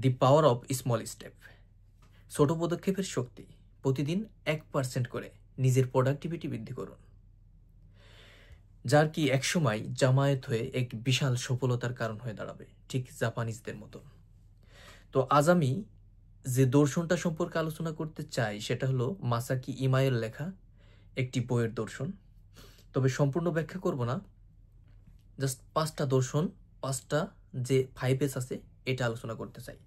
The power of small step. ছোট পদক্ষেপের শক্তি। প্রতিদিন 1% করে নিজের প্রোডাক্টিভিটি বৃদ্ধি করুন, যার কি একসময় জামায়াত হয়ে এক বিশাল সফলতার কারণ হয়ে দাঁড়াবে, ঠিক জাপানিজদের মতো। তো আজ আমি যে দর্শনটা সম্পর্কে আলোচনা করতে চাই সেটা হলো মাসাকি ইমাইয়ের লেখা একটি বইয়ের দর্শন। তবে সম্পূর্ণ ব্যাখ্যা করব না, জাস্ট 5টা দর্শন, 5টা যে 5S আছে এটা আলোচনা করতে চাই।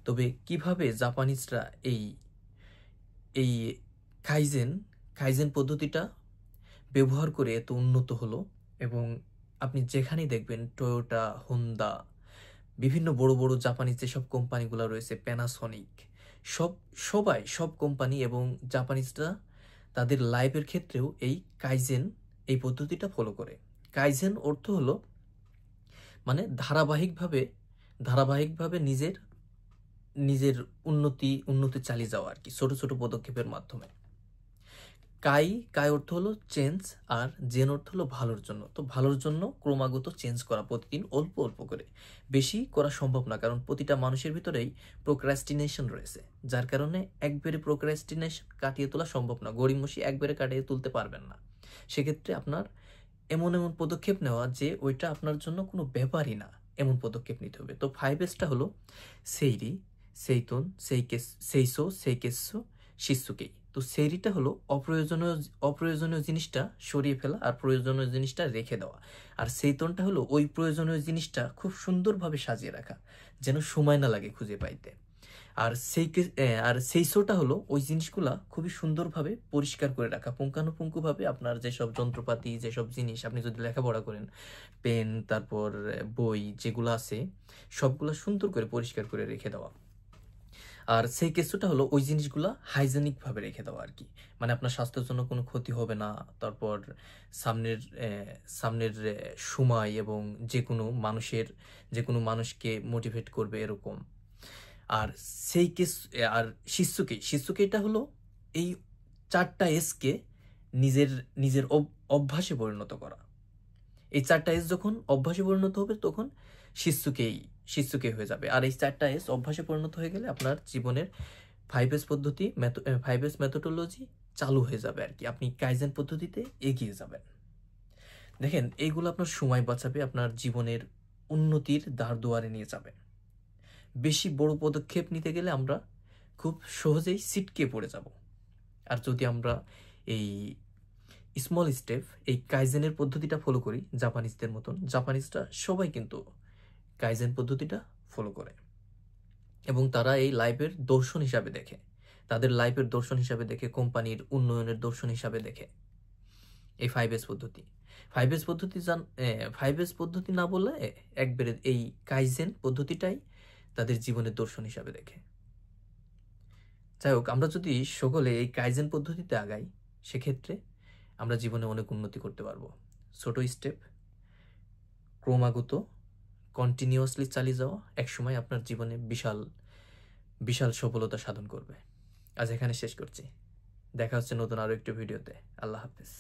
তবে কিভাবে জাপানিজরা এই এই কাইজেন পদ্ধতিটা ব্যবহার করে এত উন্নত হলো, এবং আপনি যেখানেই দেখবেন টয়োটা, হোন্ডা, বিভিন্ন বড় বড় জাপানিজ যেসব কোম্পানিগুলো রয়েছে, প্যানাসনিক, সব কোম্পানি এবং জাপানিজরা তাদের লাইফের ক্ষেত্রেও এই পদ্ধতিটা ফলো করে। কাইজেন অর্থ হলো মানে ধারাবাহিকভাবে নিজের উন্নতি চালিয়ে যাওয়া আর কি, ছোট ছোট পদক্ষেপের মাধ্যমে। কাই অর্থ হলো চেঞ্জ, আর জেন অর্থ হলো ভালোর জন্য। তো ভালোর জন্য ক্রমাগত চেঞ্জ করা, প্রতিদিন অল্প অল্প করে, বেশি করা সম্ভব না, কারণ প্রতিটা মানুষের ভিতরেই প্রোক্রাস্টিনেশন রয়েছে, যার কারণে একবারে প্রোক্রাস্টিনেশন কাটিয়ে তোলা সম্ভব না। গড়িমসি একবারে কাটিয়ে তুলতে পারবেন না। সেক্ষেত্রে আপনার এমন পদক্ষেপ নেওয়া যে ওইটা আপনার জন্য কোনো ব্যাপারই না, এমন পদক্ষেপ নিতে হবে। তো 5Sটা হলো সেইরি, সেইতন, সেইকেসো, শিসুকেই। তো সেইরিটা হলো অপ্রয়োজনীয় জিনিসটা সরিয়ে ফেলা আর প্রয়োজনীয় জিনিসটা রেখে দেওয়া। আর সেইতনটা হলো ওই প্রয়োজনীয় জিনিসটা খুব সুন্দরভাবে সাজিয়ে রাখা, যেন সময় না লাগে খুঁজে পাইতে। আর সেইসোটা হলো ওই জিনিসগুলা খুবই সুন্দরভাবে পরিষ্কার করে রাখা, পুঙ্খানুপুঙ্খভাবে আপনার যেসব যন্ত্রপাতি, যেসব জিনিস আপনি যদি লেখাপড়া করেন, পেন, তারপর বই যেগুলো আছে সবগুলা সুন্দর করে পরিষ্কার করে রেখে দেওয়া। আর সেই কেসটা হলো ওই জিনিসগুলা হাইজেনিকভাবে রেখে দেওয়া আর কি, মানে আপনার স্বাস্থ্যের জন্য কোনো ক্ষতি হবে না। তারপর সামনের সময় এবং যে কোনো মানুষকে মোটিভেট করবে এরকম। আর শিসুকেটা হলো এই 4টা এসকে নিজের অভ্যাসে পরিণত করা। এই 4টা এস যখন অভ্যাসে পরিণত হবে তখন শিসুকে হয়ে যাবে। আর এই 4টা এস অভ্যাসে পরিণত হয়ে গেলে আপনার জীবনের 5S মেথোডোলজি চালু হয়ে যাবে আর কি, আপনি কাইজেন পদ্ধতিতে এগিয়ে যাবেন। দেখেন, এইগুলো আপনার সময় বাঁচাবে, আপনার জীবনের উন্নতির দ্বার দুয়ারে নিয়ে যাবে। বেশি বড় পদক্ষেপ নিতে গেলে আমরা খুব সহজেই ছিটকে পড়ে যাব। আর যদি আমরা এই স্মল স্টেপ, এই কাইজেনের পদ্ধতিটা ফলো করি জাপানিজদের মতন, জাপানিজরা সবাই কিন্তু কাইজেন পদ্ধতিটা ফলো করে এবং তারা এই লাইফের দর্শন হিসাবে দেখে, তাদের লাইফের দর্শন হিসাবে দেখে, কোম্পানির উন্নয়নের দর্শন হিসাবে দেখে এই 5S পদ্ধতি। 5S পদ্ধতি না বললে একবারে এই কাইজেন পদ্ধতিটাই তাদের জীবনের দর্শন হিসাবে দেখে। যাই হোক, আমরা যদি সকলে এই কাইজেন পদ্ধতিতে আগাই, সেক্ষেত্রে আমরা জীবনে অনেক উন্নতি করতে পারবো। ছোট স্টেপ, ক্রমাগত কন্টিনিউয়াসলি চালিয়ে যাওয়া একসময় আপনার জীবনে বিশাল সফলতা সাধন করবে। আজ এখানে শেষ করছি, দেখা হচ্ছে নতুন আরো একটি ভিডিওতে। আল্লাহ হাফেজ।